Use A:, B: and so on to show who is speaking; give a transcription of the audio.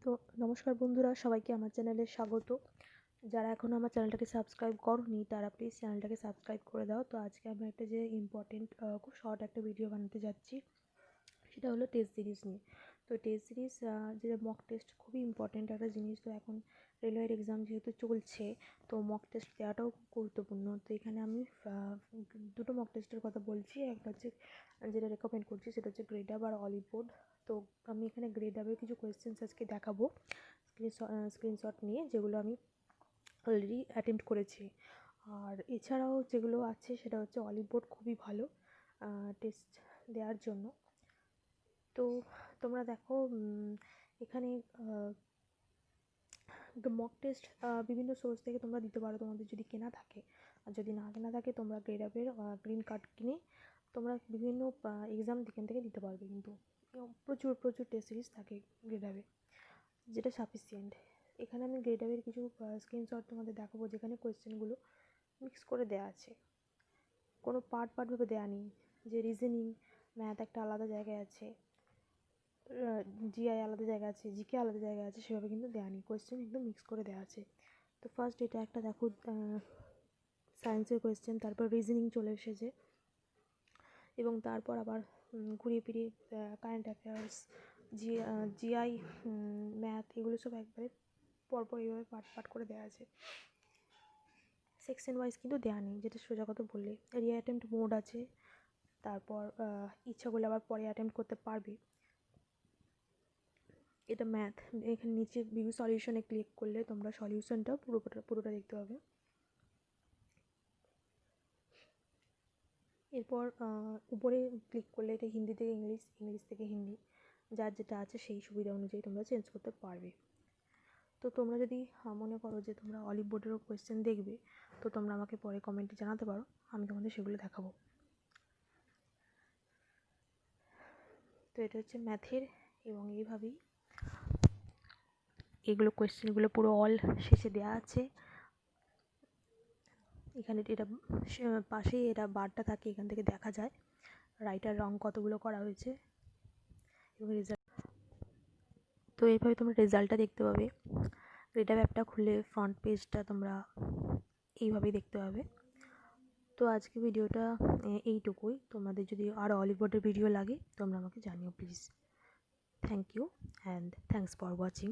A: তো নমস্কার বন্ধুরা, সবাইকে আমার চ্যানেলে স্বাগত। যারা এখনও আমার চ্যানেলটাকে সাবস্ক্রাইব করোনি তারা প্লিজ চ্যানেলটাকে সাবস্ক্রাইব করে দাও। তো আজকে আমি একটা যে ইম্পর্টেন্ট খুব শর্ট একটা ভিডিও বানাতে যাচ্ছি, সেটা হলো টেস্ট সিরিজ নিয়ে। তো টেস্ট সিরিজ যে মক টেস্ট খুবই ইম্পর্টেন্ট একটা জিনিস। তো এখন রেলওয়ের এক্সাম যেহেতু চলছে, তো মক টেস্ট দেওয়াটাও খুব গুরুত্বপূর্ণ। তো এখানে আমি দুটো মক টেস্টের কথা বলছি। একটা হচ্ছে যেটা রেকমেন্ড করছি সেটা হচ্ছে গ্রেডআপ আর অলিবোর্ড। তো আমি এখানে গ্রেডআপের কিছু কোয়েশ্চেন্স আজকে দেখাবো স্ক্রিনশট নিয়ে, যেগুলো আমি অলরেডি অ্যাটেম্প্ট করেছি। আর এছাড়াও যেগুলো আছে সেটা হচ্ছে অলিবোর্ড খুবই ভালো টেস্ট দেওয়ার জন্য। তো তোমরা দেখো, এখানে মক টেস্ট বিভিন্ন সোর্স থেকে তোমরা দিতে পারো, তোমাদের যদি কেনা থাকে। আর যদি না কেনা থাকে, তোমরা গ্রেডআপের গ্রিন কার্ড কিনে তোমরা বিভিন্ন এক্সাম এখান থেকে দিতে পারবে। কিন্তু প্রচুর টেস্ট সিরিজ থাকে গ্রেডআপে, যেটা সাফিসিয়েন্ট। এখানে আমি গ্রেডআপের কিছু স্ক্রিনশট তোমাদের দেখাবো, যেখানে কোয়েশ্চেনগুলো মিক্স করে দেওয়া আছে, কোনো পার্টভাবে দেওয়া নেই। যে রিজনিং, ম্যাথ একটা আলাদা জায়গায় আছে, জিআই আলাদা জায়গা আছে, জিকে আলাদা জায়গা আছে, সেভাবে কিন্তু দেওয়া নেই। কোয়েশ্চেন একদম মিক্স করে দেওয়া আছে। তো ফার্স্ট এটা একটা দেখো, সায়েন্সের কোয়েশ্চেন, তারপর রিজনিং চলে এসেছে, এবং তারপর আবার ঘুরিয়ে ফিরিয়ে কারেন্ট অ্যাফেয়ার্স, জিআই, ম্যাথ, এগুলো সব একবারে পরপর এইভাবে পার্ট করে দেওয়া আছে। সেকশন ওয়াইজ কিন্তু দেওয়া নেই, যেটা সোজা কথা বললে। রিঅ্যাটেম্প্ট মোড আছে, তারপর ইচ্ছা করলে আবার পরে অ্যাটেম্প্ট করতে পারবে। এটা ম্যাথ। এখানে নিচে ভিউ সলিউশনে ক্লিক করলে তোমরা সলিউশনটা পুরোটা দেখতে পাবে। এরপর উপরে ক্লিক করলে এটা হিন্দি থেকে ইংলিশ, ইংলিশ থেকে হিন্দি, যার যেটা আছে সেই সুবিধা অনুযায়ী তোমরা চেঞ্জ করতে পারবে। তো তোমরা যদি মনে করো যে তোমরা অলিবোর্ডেরও কোয়েশ্চেন দেখবে, তো তোমরা আমাকে পরে কমেন্টে জানাতে পারো, আমি তোমাদের সেগুলো দেখাবো। তো এটা হচ্ছে ম্যাথের, এবং এইভাবেই এগুলো কোয়েশ্চেনগুলো পুরো অল শেষে দেওয়া আছে। এখানে এটা পাশেই এটা বারটা থাকে, এখান থেকে দেখা যায় রাইটার রং কতগুলো করা হয়েছে এবং রেজাল্ট। তো এইভাবে তোমরা রেজাল্টটা দেখতে পাবে। গ্রেডআপ অ্যাপটা খুলে ফ্রন্ট পেজটা তোমরা এইভাবেই দেখতে পাবে। তো আজকে ভিডিওটা এইটুকুই। তোমাদের যদি আরও অলিবোর্ডের ভিডিও লাগে তোমরা আমাকে জানিও please. Thank you and thanks for watching.